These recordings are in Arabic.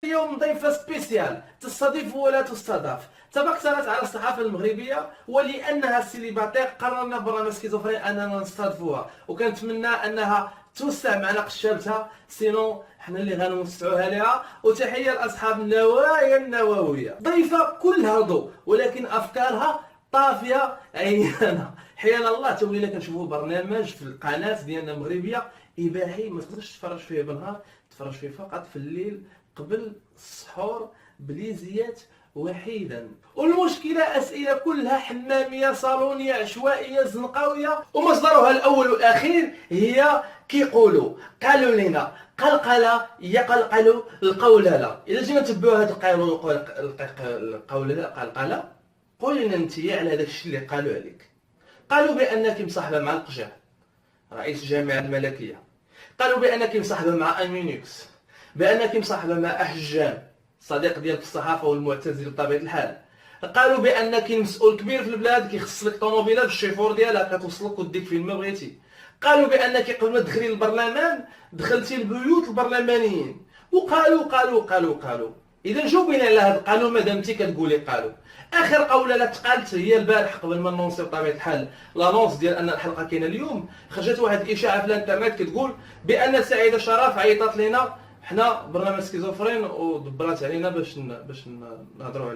اليوم ضيفة سبيسيال تستضيف ولا تستضاف، تبخترت على الصحافة المغربية، ولأنها سيليباتير قررنا برنامج سكيزوفرين أننا نستضيفوها، وكنتمنى أنها توسع معنا قشابتها، سينو حنا اللي غنوسعوها لها. وتحية لأصحاب النوايا النووية، ضيفة كلها ضوء ولكن أفكارها طافية عيانة. حيال الله تولينا كنشوفوا برنامج في القناة ديالنا المغربية إباحي، ما تقدرش تفرج فيه بالنهار، تفرج فيه فقط في الليل قبل السحور بليزيات وحيدا. والمشكلة أسئلة كلها حمامية صالونية عشوائية زنقاوية، ومصدرها الأول والأخير هي كيقولوا قالوا لنا قلقلة يقلقلوا القوللة. إذا جينا نتبعوا هاد القوللة قلقلة، قول لنا انت على هذاك الشيء اللي قالوا عليك. قالوا بأنك مصاحبة مع القجع رئيس الجامعة الملكية، قالوا بأنك مصاحبة مع أمينيكس، بأنك مصاحبة مع أحجام صديق ديالك في الصحافة والمعتزل بطبيعة الحال، قالوا بأنك مسؤول كبير في البلاد كيخص لك طوموبيله بالشيفور ديالها كتوصلك وديك فين ما بغيتي، قالوا بأنك قبل ما تدخلي للبرلمان دخلتي لبيوت البرلمانيين، وقالوا. إذا جاوبينا على هذا قالوا مادام انت كتقولي قالوا. اخر قوله لا تقالت هي البارح قبل ما نونسي بطبيعه الحال لانونس ديال ان الحلقه كاينه اليوم، خرجت واحد الاشاعه في الانترنت كتقول بان سعيده شرف عيطات لينا حنا برنامج سكيزوفرين ودبرات علينا باش نهضروا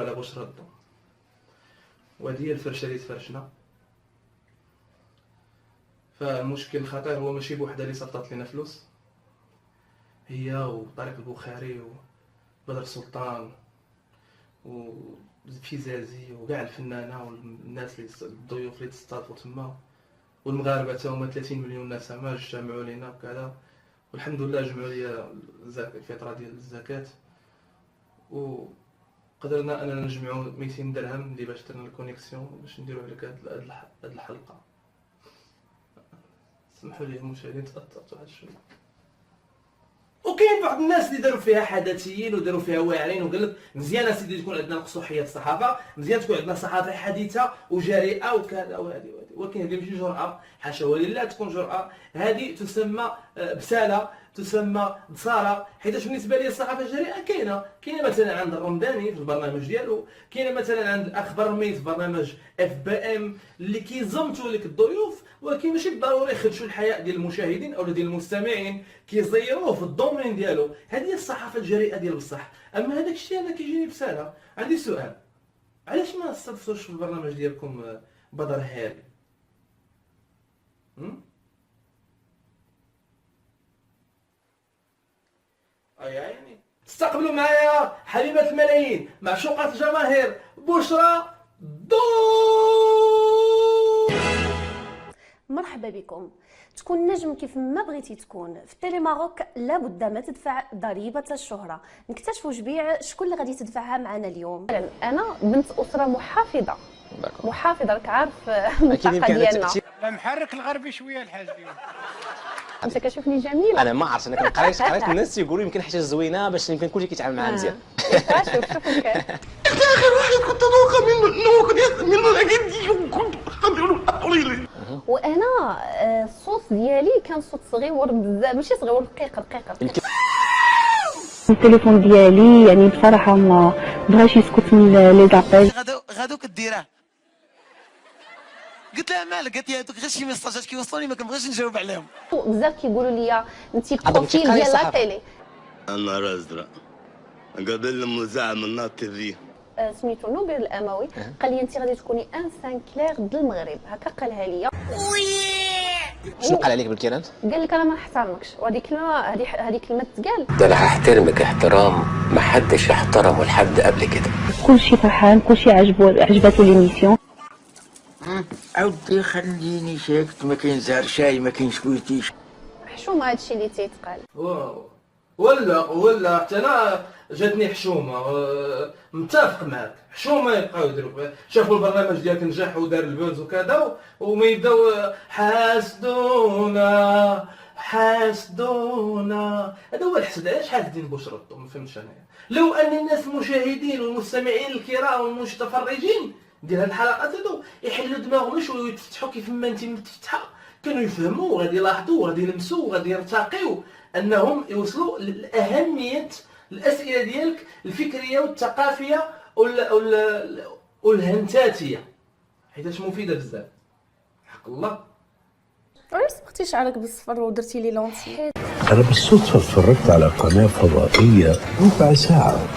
على بشرى الضو. وهذه هي الفرشه اللي تفرشنا. فالمشكل الخطير هو ماشي بوحده اللي صفطات لنا فلوس، هي وطارق البخاري وبدر سلطان وفيزازي وكاع الفنانه والناس اللي الضيوف اللي تستضافوا تما، والمغاربه تا هما 30 مليون ناس ما جمعوا لينا وكذا، والحمد لله جمعوا لي الفطره ديال الزكاه، وقدرنا اننا نجمعوا 200 درهم اللي باش درنا الكونيكسيون باش نديروا عليك هاد الحلقه. سمحوا لي المشاهدين تاثرت واحد شويه. وكاين بعض الناس اللي داروا فيها حدثيين وداروا فيها واعرين وقال لك مزيان اسيدي تكون عندنا نقصوحيه الصحافه، مزيان تكون عندنا صحافه حديثه وجريئه وكذا وهذه، ولكن هذه ماشي جرأه، حاشا ولله تكون جرأه، هذه تسمى بساله، تسمى بصاره. حيت بالنسبه لي الصحافه الجريئه كاينه مثلا عند الرمضاني في البرنامج ديالو، كاينه مثلا عند اخ برميت في برنامج اف بي ام اللي كيزمتوا لك الضيوف، ولكن ماشي بالضروري يخدشوا الحياء ديال المشاهدين او ديال المستمعين، كيزيروه في الدومين ديالو. هذه هي الصحافه الجريئه ديال بصح. اما هذاك الشيء انا كيجيني بساله. عندي سؤال، علاش ما استضفتوش في البرنامج ديالكم بدر هاري؟ يعني استقبلوا معايا حبيبة الملايين معشوقة الجماهير بشرى الضو. مرحبا بكم. تكون نجم كيف ما بغيتي تكون في تيلي ماروك لابد ما تدفع ضريبه الشهره. نكتشفوا جبيع شكون اللي غادي تدفعها معنا اليوم. انا بنت اسره محافظه راك عارف المنطقه ديالنا. محرك الغربي شويه الحاج اليوم. انت كتشوفني جميله. انا ما عرفت، انا قريت الناس يقولوا يمكن حاجه زوينه باش يمكن كلشي كيتعامل معاها مزيان. شوف كيف اخر واحد كنت اتوقع منه كنت قليل. وانا الصوت ديالي كان صوت صغير بزاف، ماشي صغير، رقيق. التليفون ديالي يعني بصراحه ما بغاش يسكت من لي زابيل. غادو كديرها قلت لها مالك؟ قالت لي هذوك غير شي ميساجات كيوصلوني ما كنبغيش نجاوب عليهم. بزاف كيقولوا لي انت بروفيل ديال لا تيلي. النهار ازرق قبل المذاع من ناط تي في سميتو نوبل الاموي قال لي انت غادي تكوني ان سانكلير د المغرب، هكا قالها لي. شنو قال عليك بالكلام؟ قال لك انا ما نحترمكش، وهذه كلمه هذه كلمه تقال. ده انا هحترمك احترام ما حدش احترمه لحد قبل كده. كلشي فرحان، كلشي عجبته ليميسيون. عودي خليني ساكت، ما كاين زهر شاي ما كاين سكويتيش. حشومه هذا الشيء اللي تيتقال. ولا حتى انا جاتني حشومه، متفق معك، حشومه يبقاو يديروا، شافوا البرنامج ديالك نجح ودار البوز وكذا وما يبداو حاسدونا. هذا هو الحسد. علاش حاسدين بشرى الضو؟ ما فهمتش انايا. لو ان الناس المشاهدين والمستمعين الكرام والمتفرجين ديال هاد الحلقات هادو يحلوا دماغهم شويه ويتفتحوا كيف ما انت متفتحه، كانوا يفهموا، غادي يلاحظوا، غادي يلمسوا، غادي يرتقيوا انهم يوصلوا لاهميه الاسئله ديالك الفكريه والثقافيه والهنتاتيه، حيتاش مفيده بزاف حق الله. علاش صبغتي شعرك بالصفر ودرتي لي لونسي؟ أنا بالصدفة اتفرجت على قناة فضائية ربع ساعة،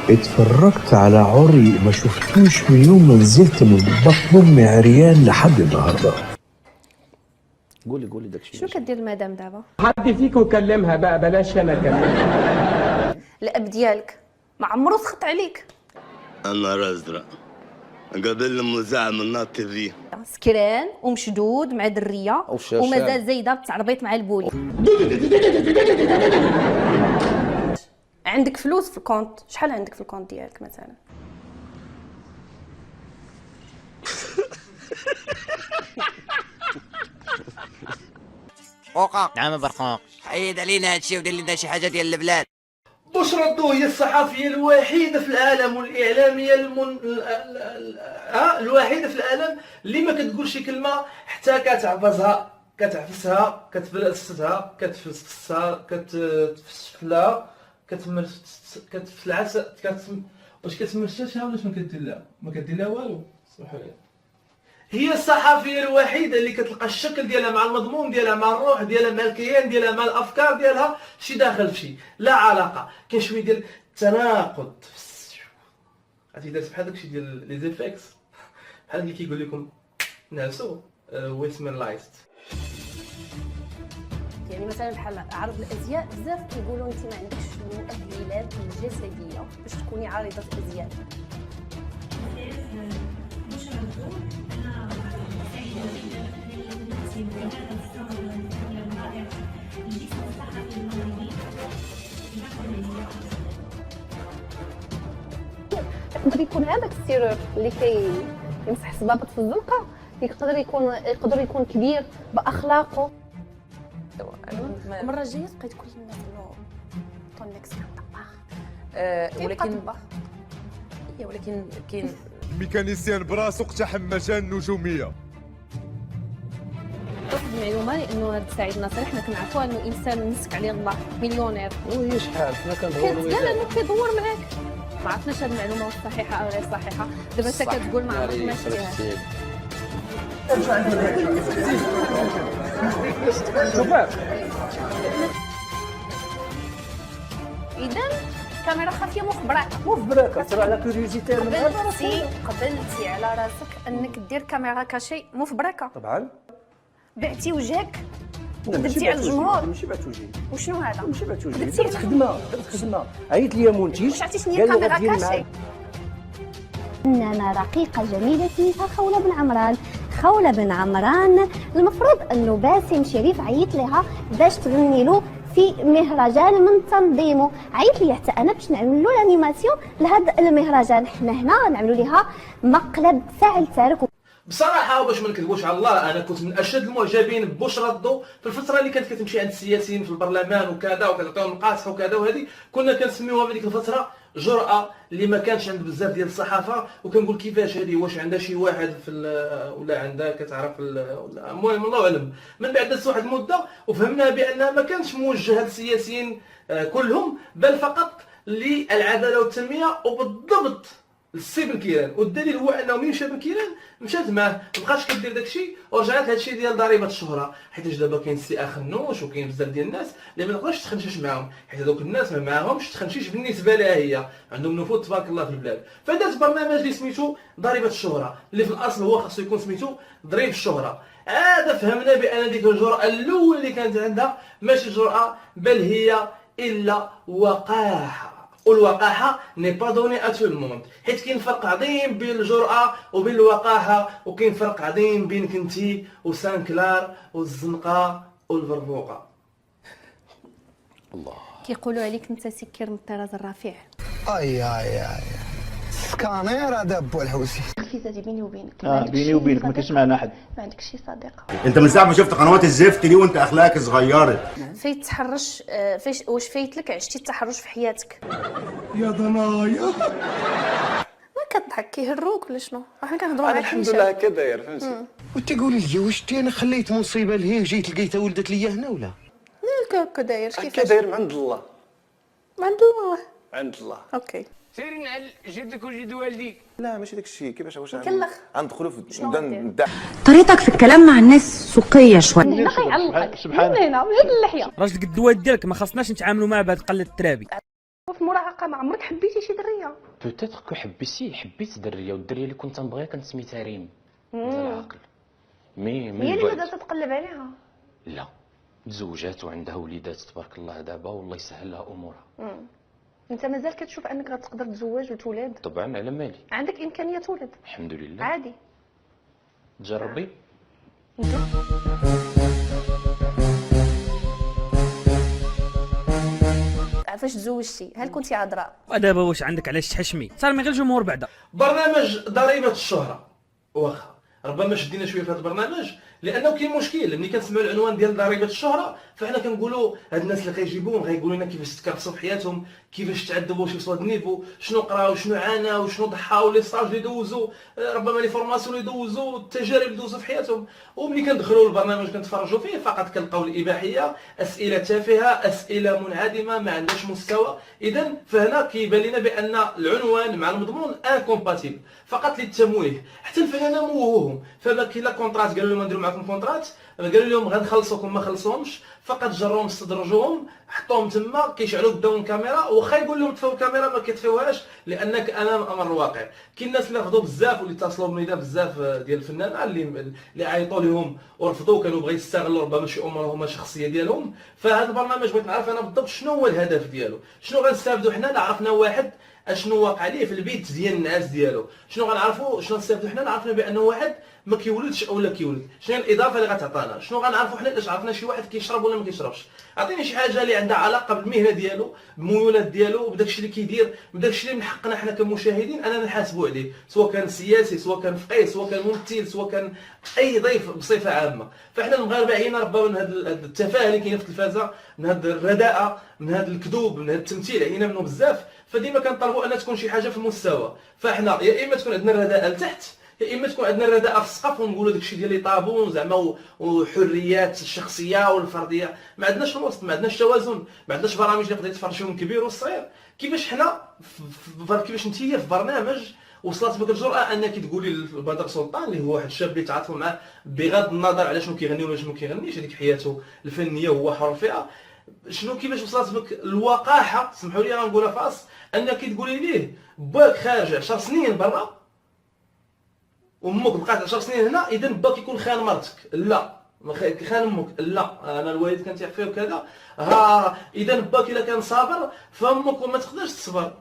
اتفرجت على عري ما شفتوش من يوم ما نزلت من بطن أمي عريان لحد النهاردة. قولي داكشي. شنو كدير المدام دابا؟ حد فيكم كلمها بقى، بلاش انا كلمها. الاب ديالك ما عمرو سخط عليك؟ النهار ازرق قبل المزاحم الناطي ذي سكران ومشدود مع دريه ومازال زايده بتعربيط مع البولي. عندك فلوس في الكونت؟ شحال عندك في الكونت ديالك مثلا؟ قوقا نعم برقوق. حيد علينا هادشي ودير لنا شي حاجه ديال البلاد. بشرى الضو هي الصحفيه الوحيده في العالم والاعلاميه الوحيده في العالم اللي ما كتقولش كلمه حتى كتعفسها كتفلسها كتفلها كتفلعس واش كتمرششها ولا شنو كدير لها؟ ما كدير لها والو. سمحوا لي. هي الصحفيه الوحيده اللي كتلقى الشكل ديالها مع المضمون ديالها مع الروح ديالها مع الكيان ديالها مع الافكار ديالها شي داخل في شي لا علاقه. كاين شويه ديال التناقض. عرفتي دارت بحال داكشي ديال لي زيفيكس، بحال اللي كيقول لكم نعسو ويسمن لايست. يعني مثلا بحال عرض الازياء، بزاف كيقولوا انت ما عندكش المؤهلات الجسديه باش تكوني عارضه ازياء. يقدر يكون هذاك السيرور اللي كيمسح صبابط في الزنقه يقدر يكون كبير باخلاقه. المره الجايه تبقاي تقول للناس انه طونكس كان طباخ. ولكن كاين ميكانيسيان براسو اقتحم مجال النجوميه. واحد المعلومه لانه هذا سعيد ناصر حنا كنعرفوها انه انسان مسك عليه الله مليونير. وهي شحال حنا كندوروا لا لانه كيدور معاك. ما عرفناش هذه المعلومه واش صحيحه او غير صحيحه. دابا انت كتقول ما عرفت ما شفتيها. اذا كاميرا خفيه مخبراك ترى على كوريوزيتي قبلتي على راسك انك دير كاميرا كاشي مفبركه. طبعا بعتي وجهك درتي على الجمهور. ماشي بعت وجهي. وشنو هذا؟ ماشي بعت وجهي. درت خدمه عيط لي منتج. واش عرفتي شنو هي كاميرا كاشي؟ فنانة رقيقة جميلة اسمها خولة بن عمران. خولة بن عمران المفروض انه باسم شريف عيط لها باش تغني له في مهرجان من تنظيمه. عيط لي حتى انا باش نعمل له الانيماسيون لهذا المهرجان. حنا هنا نعملوا لها مقلب فاعل تارك. بصراحه وباش ما نكذبوش على الله، انا كنت من اشد المعجبين ببشرى الضو في الفتره اللي كانت كتمشي عند السياسيين في البرلمان وكذا وكتعطيهم نقاص وكذا، وهذه كنا كنسميوها في ديك الفتره جرأة اللي ما كانش عند بزاف ديال الصحافه. وكنقول كيفاش هذه، واش عندها شي واحد في ولا عندها كتعرف المهم الله اعلم. من بعد دازت واحد المده وفهمنا بانها ما كانش موجهه للسياسيين كلهم، بل فقط للعداله والتنميه وبالضبط السي بن كيران. والدليل هو انه ملي مشى بن كيران مشات معاه، مابقاش كدير داكشي ورجعت هادشي ديال ضريبه الشهره. حيت دابا كاين السي اخنوش وكاين بزاف ديال الناس اللي ما تقدرش تخنشش معاهم، حيت هذوك الناس ما معاهمش تخنشيش بالنسبه لها، هي عندهم نفوذ تبارك الله في البلاد. فدات برنامج اللي سميتو ضريبه الشهره، اللي في الاصل هو خاصو يكون سميتو ضريب الشهره. هذا فهمنا بان ديك الجرأه الاولى اللي كانت عندها ماشي جرأه بل هي الا وقاحه. والوقاحه ني با دوني ا تو الموند، حيت كاين فرق عظيم بين الجرأه وبين الوقاحه، وكاين فرق عظيم بين كنتي وسانكلار والزنقه والبربوقه. الله كيقولوا عليك انت سكر من الطراز الرفيع. اي سكانير هذا بو الحوسي. خفيزه بيني وبينك. بيني وبينك ما كاينش معنا احد. ما عندكش شي صديقه. انت من ساعه ما شفت قنوات الزفت دي وانت اخلاقك اتغيرت. فايت تحرش واش فايت لك عشتي التحرش في حياتك؟ يا ضنايا ما كتضحك كيهروك ولا شنو؟ حنا كنهضروا على الحمد لله هكا داير فهمتي. وتقول لي واش انا خليت مصيبه لهي وجيت لقيتها ولدت ليا هنا ولا؟ هكا داير كيفاش داير من عند الله ما عنده الله عند الله اوكي سيرين على جدك وجد والديك. لا ماشي داك الشيء كيفاش واش مكلخ. غندخلوا شنو نبدا غدير؟ ندع طريقتك في الكلام مع الناس سوقيه شويه. هنا كيعلقك من هنا من هاد اللحيه. راجل قد الواد ديالك ما خاصناش نتعاملوا معاه بهذا القله الترابي. في مراهقه ما عمرك حبيتي شي دريه؟ بوتيتر كو حبيت دريه والدريه اللي كنت نبغيها كانت سميتها ريم مازال عاقل مي من هي اللي بعد بدات تقلب عليها. لا تزوجات وعندها وليدات تبارك الله دابا والله يسهل لها امورها. انت مازال كتشوف انك غتقدر تزوج وتولد؟ طبعا على مالي عندك امكانيه تولد الحمد لله. عادي. تجربي عرفاش تزوجتي؟ هل كنتي عذراء؟ ودابا واش عندك علاش تحشمي؟ صار من غير الجمهور بعدا. برنامج ضريبه الشهره واخا ربما شدينا شويه في هذا البرنامج لانه كاين مشكل ملي كنسمعوا العنوان ديال ضريبه الشهره فحنا كنقولوا هاد الناس اللي غيجيبوهم غيقولوا لنا كيفاش تكرفسوا في حياتهم، كيفاش تعذبوا شي وصلوا النيفو، شنو قراو، شنو عاناو، شنو ضحاو، لي ستاج اللي دوزوا، ربما لي فورماسيون اللي دوزوا، التجارب اللي دوزوا في حياتهم. وملي كندخلوا للبرنامج كنتفرجوا فيه فقط كنلقاو الاباحيه، اسئله تافهه، اسئله منعدمه ما عندهاش مستوى. اذا فهنا كيبان لنا بان العنوان مع المضمون انكومباتيبل فقط للتمويه. حتى الفنانه موهوهم فما كاين لا كونطرات قالوا لهم نديروا معكم كونطرات، قالوا لهم غنخلصوكم ما خلصوهمش، فقط جروهم استدرجوهم حطوهم تما كيشعلوا قدام الكاميرا واخا يقول لهم طفيو الكاميرا ما كيطفيوهاش لانك امام امر الواقع. كاين الناس اللي رفضوا بزاف واللي اتصلوا بنا بزاف ديال الفنانه اللي عيطوا لهم ورفضوا كانوا بغاو يستغلوا ربما شي امورهم الشخصيه ديالهم. فهذا البرنامج بغيت نعرف انا بالضبط شنو هو الهدف ديالو، شنو غنستافدوا حنا لا عرفنا واحد اشنو واقع ليه في البيت ديال الناس ديالو، شنو غنعرفوا شنو نستافدوا حنا عرفنا بانه واحد ما كيولدش اولا كيولد، شنو هي الاضافه اللي غتعطانا، شنو غنعرفوا حنا علاش عرفنا شي واحد كيشرب ولا ما كيشربش. عطيني شي حاجه اللي عندها علاقه بالمهنه ديالو بميولات ديالو بداك الشيء اللي كيدير بداك الشيء اللي من حقنا حنا كمشاهدين اننا نحاسبوا عليه، سواء كان سياسي سواء كان فقيه سواء كان ممثل سواء كان اي ضيف بصفه عامه. فاحنا المغاربه عينا ربما من هذا التفاهه اللي كاينه في التلفازه، من هذه الرداءه، من هذا الكذوب، من هذا التمثيل عينا منه بزاف. فديما كنطلبوا ان تكون شي حاجه في المستوى. فاحنا يا اما تكون عندنا الرداءه لتحت يا اما تكون عندنا الرداءه في السقف ونقولوا داكشي ديال لي طابون زعما وحريات الشخصيه والفرديه. ما عندناش الوسط، ما عندناش توازن، ما عندناش برامج اللي يقدر يتفرج فيهم الكبير والصغير. كيفاش حنا كيفاش انت في برنامج وصلت بك الجرأه انك تقولي لبدر سلطان اللي هو واحد الشاب اللي تعاطفوا معاه بغض النظر على شنو كيغني ولا شنو كيغنيش، هذيك حياته الفنيه وهو حر فيها، شنو كيفاش وصلت بك الوقاحه سمحوا لي غنقولها فاس انك تقولي ليه باك خارج 10 سنين برا امك بقات 10 سنين هنا، اذا باك يكون خان مرتك؟ لا خان امك؟ لا انا الوالد كان تيعفيه وكذا. ها اذا باك الا كان صابر فامك ما تقدرش تصبر.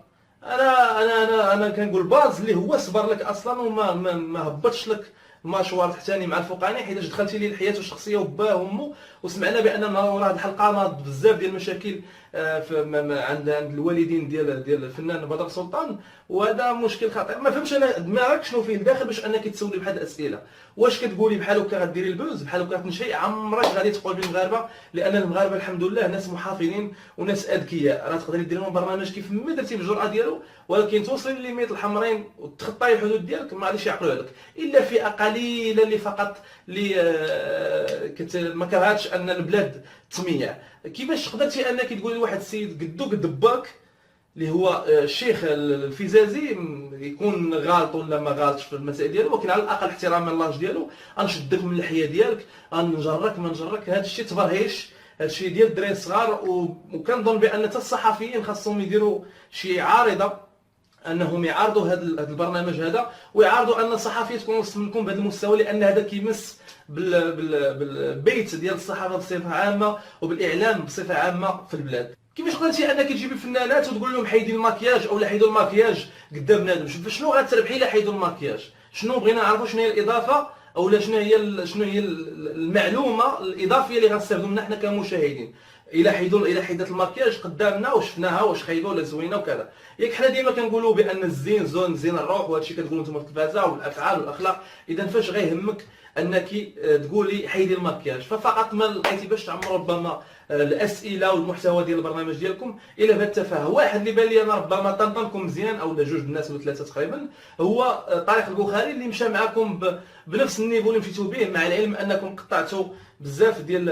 انا كنقول باز اللي هو صبر لك اصلا وما ما هبطش لك المشوار الثاني مع الفوقاني حيت دخلتي ليه لحياته الشخصيه وباه وامه. وسمعنا بان ورا هذه الحلقه ناض بزاف ديال المشاكل عند الوالدين ديال الفنان بدر سلطان، وهذا مشكل خطير. ما فهمتش انا دماغك شنو فيه الداخل باش انك تسولي بحال الاسئله. واش كتقولي بحال هكا غديري البوز بحال هكا تنشئي؟ عمرك غادي تقول بالمغاربه، لان المغاربه الحمد لله ناس محافظين وناس اذكياء. راه تقدري ديري لهم برنامج كيف ما درتي بالجرأه ديالو، ولكن توصلي لليميت الحمرين وتخطاي الحدود ديالك ما غاديش يعقلوا عليك، الا فئه قليله اللي فقط اللي ما كرهاتش ان البلاد تميع. كيفاش قدرتي انك تقولي لواحد السيد قدو قد باك اللي هو الشيخ الفيزازي يكون غالط ولا ما غالطش في المسائل ديالو، ولكن على الاقل احتراما للاج ديالو غنشدك من اللحيه ديالك غنجرك ما نجرك، هذا الشيء تبرهيش، هذا الشيء ديال الدراري الصغار. وكنظن بان حتى الصحفيين خاصهم يديروا شي عارضه انهم يعارضوا هذا البرنامج هذا، ويعارضوا ان الصحفيه تكون وسط منكم بهذا المستوى، لان هذا كيمس بالبيت ديال الصحافه بصفه عامه وبالاعلام بصفه عامه في البلاد. كيفاش قدرتي انك تجيبي الفنانات وتقول لهم حيدي الماكياج او لا حيدوا الماكياج قدام بنادم؟ شنو غتربحي الا حيدوا الماكياج؟ شنو بغينا نعرفوا شنو هي الاضافه او لا شنو هي المعلومه الاضافيه اللي غنستافدوا منها حنا كمشاهدين الى حيدت الماكياج قدامنا وشفناها واش خايبه ولا زوينه وكذا. ياك حنا ديما كنقولوا بان الزين زين الروح، وهذا الشيء كتقولوا نتوما في التلفازه والافعال والاخلاق. اذا فاش غيهمك انك تقولي حيدي الماكياج؟ ففقط ما لقيتي باش تعمروا ربما الاسئله والمحتوى ديال البرنامج ديالكم الى بهذا التفاهه. واحد اللي بان لي انا ربما طنطنكم مزيان او لا جوج الناس ولا ثلاثه تقريبا هو طارق البخاري اللي مشى معكم بنفس النيفو اللي مشيتوا به، مع العلم انكم قطعتوا بزاف ديال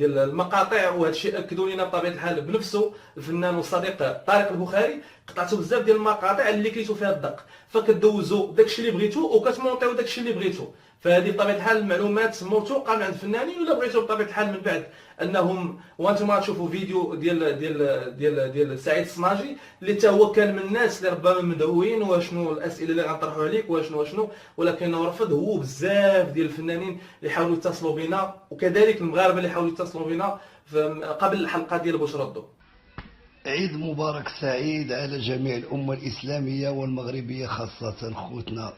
المقاطع وهذا الشيء اكدوا لنا بطبيعه الحال بنفسه الفنان والصديق طارق البخاري. قطعتوا بزاف ديال المقاطع اللي كليتو فيها الدق، فكدوزوا داكشي اللي بغيتو وكتمونطيو داكشي اللي بغيتو. فهذه بطبيعه الحال المعلومات موثوقه من عند الفنانين. ولا بغيتو بطبيعه الحال من بعد انهم وانتم تشوفوا فيديو ديال سعيد الصناجي اللي حتى هو كان من الناس اللي ربما مدوين وشنو الاسئله اللي غنطرحوا عليك وشنو، ولكنه رفض. هو بزاف ديال الفنانين اللي حاولوا يتصلوا بنا، وكذلك المغاربه اللي حاولوا يتصلوا بنا قبل الحلقه ديال بشرى الضوء. عيد مبارك سعيد على جميع الأمة الإسلامية والمغربية خاصة خوتنا.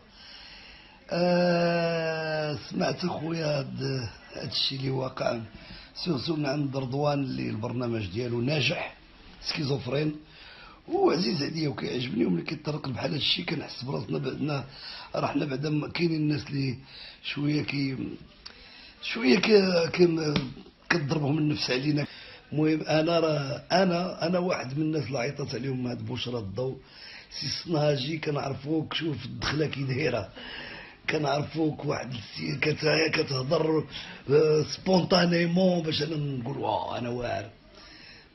سمعت خويا هاد الشيء اللي واقع سورسو من عند رضوان اللي البرنامج ديالو ناجح سكيزوفرين وعزيز عليا وكيعجبني، وملي كيطرق بحال هاد الشيء كنحس براسنا بعدنا رحنا بعدا كاينين الناس اللي شويه كتضربهم النفس علينا. المهم انا واحد من الناس اللي عيطت عليهم هاد بشرى الضوء. سي الصناجي كنعرفوك، شوف الدخله كي دايره، كنعرفوك واحد كتهضر سبونطانيمون باش انا نقول انا واعر.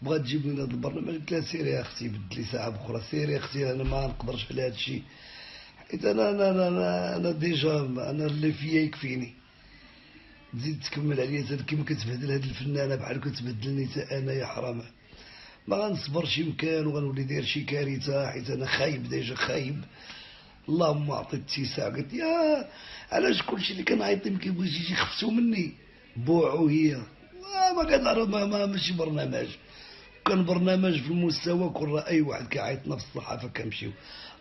بغات تجيب لنا هذا البرنامج، قلت لها سيري يا اختي بدل لي ساعه بخرى، سيري يا اختي انا ما نقدرش على هذا الشيء، حيت انا ديجا انا اللي فيا يكفيني. تزيد تكمل عليا كيما كتبهدل هاد الفنانه بحال كتبهدلني حتى انا يا حرام. ما غنصبرش يمكن وغنولي داير شي كارثه، حيت انا خايب ديجا خايب. اللهم اعطي اتساع. قلت يا علاش كلشي اللي كنعيط ما كيبغيش يجي يخفتو مني بوعو هي ما كنعرف ماشي برنامج. كان برنامج في المستوى كون راه اي واحد كيعيطنا في الصحافه كنمشيو.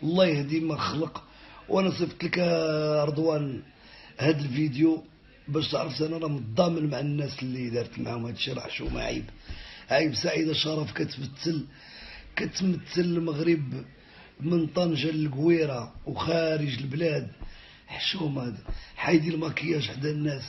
الله يهدي ما خلق. وانا صيفط لك رضوان هاد الفيديو باش تعرف انا راه متضامن مع الناس اللي دارت معاهم هاد الشيء. راه شو ما عيب سعيده شرف كتمثل المغرب من طنجة للقويرة وخارج البلاد. حشوم هذا حيدي الماكياج حدا الناس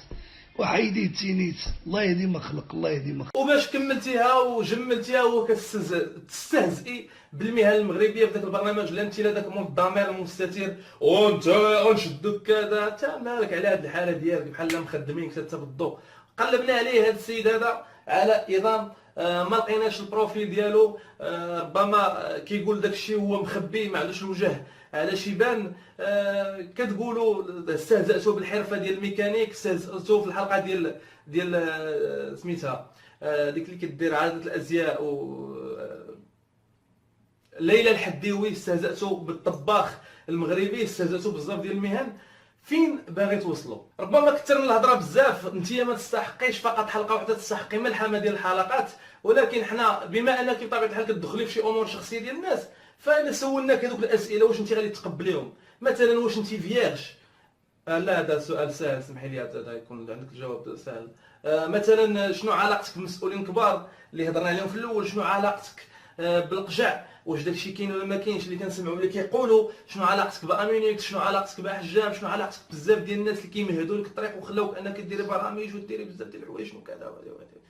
وحيدي التينيت. الله يهدي ما خلق، الله يهدي ما خلق. وباش كملتيها وجملتيها وكتستهزئي بالمهن المغربيه في ذاك البرنامج، اللي انت لا داك مول الضمير المستتير وانت غنشدوك كذا، انت مالك على هذه الحاله ديالك بحال مخدمينك حتى بالضوء. قلبنا عليه هذا السيد هذا على نظام ما لقيناش البروفيل ديالو، ربما كيقول داك الشيء هو مخبي ما عندوش الوجه على شي بان. كتقولوا استهزأتوا بالحرفه ديال الميكانيك، استهزأتوا في الحلقه ديال سميتها ديك اللي كدير عاده الازياء ليلى الحديوي، استهزأتوا بالطباخ المغربي، استهزأتوا بزاف ديال المهن. فين باغي توصلوا؟ ربما كثر من الهضره بزاف، انت ما تستحقيش فقط حلقه واحده، تستحقي ملحمه ديال الحلقات. ولكن حنا بما انك بطبيعه الحال كتدخلي في شي امور شخصيه ديال الناس، فاذا سولناك هذوك الاسئله واش انت غادي تقبليهم؟ مثلا واش انت فياغش؟ لا هذا سؤال سهل، سمحي لي هذا يكون عندك الجواب سهل. مثلا شنو علاقتك بالمسؤولين الكبار اللي هضرنا عليهم في الاول؟ شنو علاقتك بالقجع؟ واش داكشي كاين ولا ما كاينش اللي كنسمعوا اللي كيقولوا؟ شنو علاقتك بامينيكس؟ شنو علاقتك بحجام؟ شنو علاقتك بزاف ديال الناس اللي كيمهدوا لك الطريق وخلاوك انك ديري برامج وديري بزاف ديال الحوايج وكذا وهذا.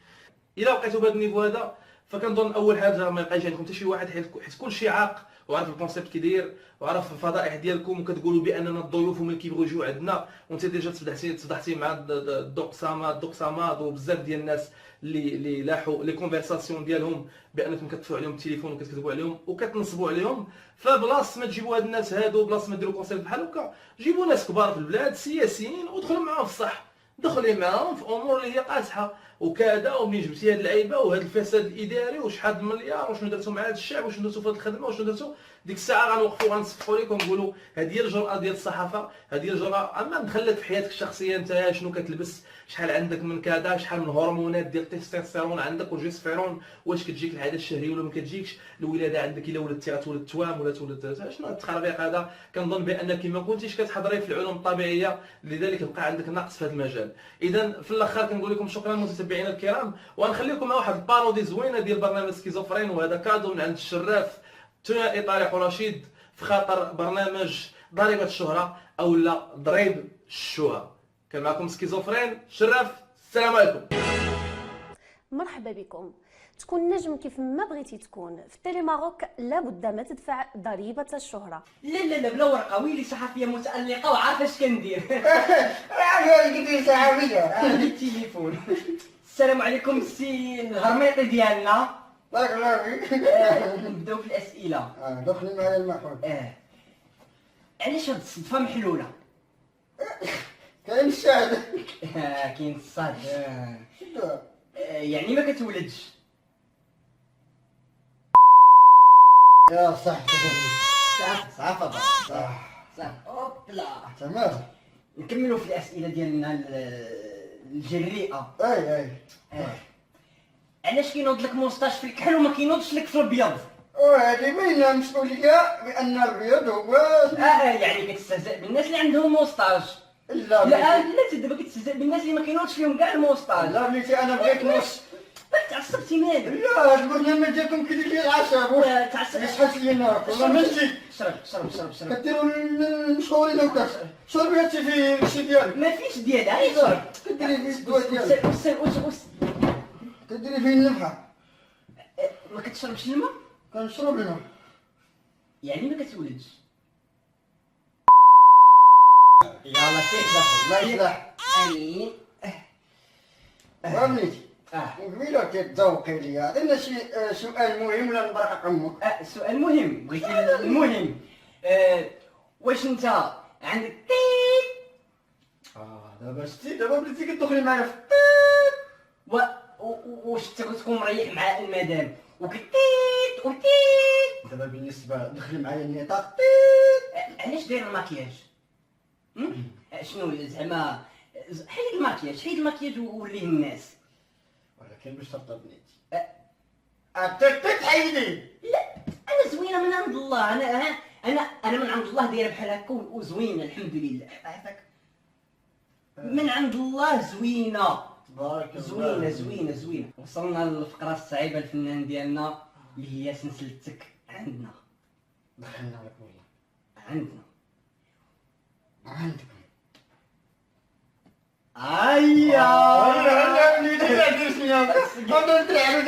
الا وقعتوا بهذا النيفو هذا فكنظن اول حاجه ما يبقاش عندكم حتى شي واحد، حيت كلشي عاق وعارف الكونسيبت كيداير وعارف الفضائح ديالكم، وكتقولوا باننا الضيوف هما اللي كيبغيو يجيو عندنا، وانت ديجا تفضحتي مع الدوق صماد وبزاف ديال الناس اللي لاحوا لي كونفرساسيون ديالهم بانكم كتدفعوا عليهم التليفون وكتكذبوا عليهم وكتنصبوا عليهم. فبلاص ما تجيبوا هاد الناس هادو، بلاص ما ديروا كونسيبت بحال هكا، جيبوا ناس كبار في البلاد سياسيين ودخلوا معاهم في الصح، دخلي معاهم في امور اللي هي قاصحه وكذا. ومنين جبتي هاد اللعيبه وهاد الفساد الاداري وشحال من مليار وشنو درتو مع هاد الشعب وشنو درتو في هاد الخدمه وشنو درتو، ديك الساعه غنوقفوا غنصفقوا لكم ونقولوا هذه هي الجرأه ديال الصحافه، هذه هي الجرأه. اما دخلت في حياتك الشخصيه انت شنو كتلبس، شحال عندك من كذا، شحال من هرمونات ديال التستوستيرون عندك والجيسفيرون، واش كتجيك العاده الشهريه ولا ما كتجيكش، الولاده عندك الا ولدتي غتولد توام ولا تولد شنو التخربيق هذا. كنظن بانك ما كنتيش كتحضري في العلوم الطبيعيه، لذلك بقى عندك نقص في هذا المجال. اذا في الاخر كنقول لكم شكرا متتبعينا الكرام، وغنخليكم مع واحد البارودي زوينه ديال برنامج سكيزوفرين، وهذا كادو من عند الشراف ثنائي طارق ورشيد في خاطر برنامج ضريبه الشهره او لا ضريب الشهره. كان معكم سكيزوفرين شراف، السلام عليكم. مرحبا بكم. تكون نجم كيف ما بغيتي تكون في تيلي ماروك لابد ما تدفع ضريبه الشهره. لا بلا ورقه، ويلي صحفيه متالقه وعارفه اش كندير. عارفه كيفاش صحفيه عندي التليفون. السلام عليكم السي الهرميطي ديالنا. بارك الله فيك. نبداو في الاسئله. دخلي معايا المحور. علاش هاد الصدفه محلوله؟ كاين الشاهد. كاين الصاد. يعني ما كتولدش. يا صح صح صح اوبلا تمام. نكملوا في الاسئله ديالنا الجريئه. اي علاش كينوض لك موسطاش في الكحل وما كينوضش لك في الابيض؟ وهذه باينه مسؤوليه بان الابيض هو يعني كتستهزئ بالناس اللي عندهم موسطاج. لا لا دابا كتستهزئ بالناس اللي ما كينوضش فيهم كاع الموسطاج. لا بليتي انا بغيت نص. تعصبتي مالك؟ لا البرنامج ديالكم كيدير لي العشاء واش يسحس لينا والله ماشي. شرب كديروا المشهورين وكاس شرب هاتي في الشي ديالك. ما فيش ديالها هي شرب. كديري فيه الدواء ديالك. كديري فيه النفحه. ما كتشربش الماء؟ كنشرب الماء. يعني ما كتولدش. يلا سير الله يصلح. امين. فهمتي؟ قبيله كتذوقي لي عطينا شي سؤال مهم ولا نبرقق امك. سؤال مهم بغيتي المهم. واش انت عندك طيب؟ دابا شتي دابا بديتي كتدخلي معايا في واش انت كتكون مريح مع المدام وكتيت وتيت؟ دابا بالنسبه دخلي معايا النطاق. علاش داير الماكياج؟ شنو زعما حيد الماكياج ووليه الناس. ولكن بشرط بنيتي تحيدي. لا انا زوينه من عند الله. انا من عند الله دايره بحال هكا وزوينه الحمد لله. عافاك من عند الله زوينه. تبارك الله. زوينه. وصلنا للفقره الصعيبه الفنان ديالنا اللي هي سلسلتك عندنا. دخلنا لك والله. عندكم. ايا انا بنيتي درتني انا نتلعبوا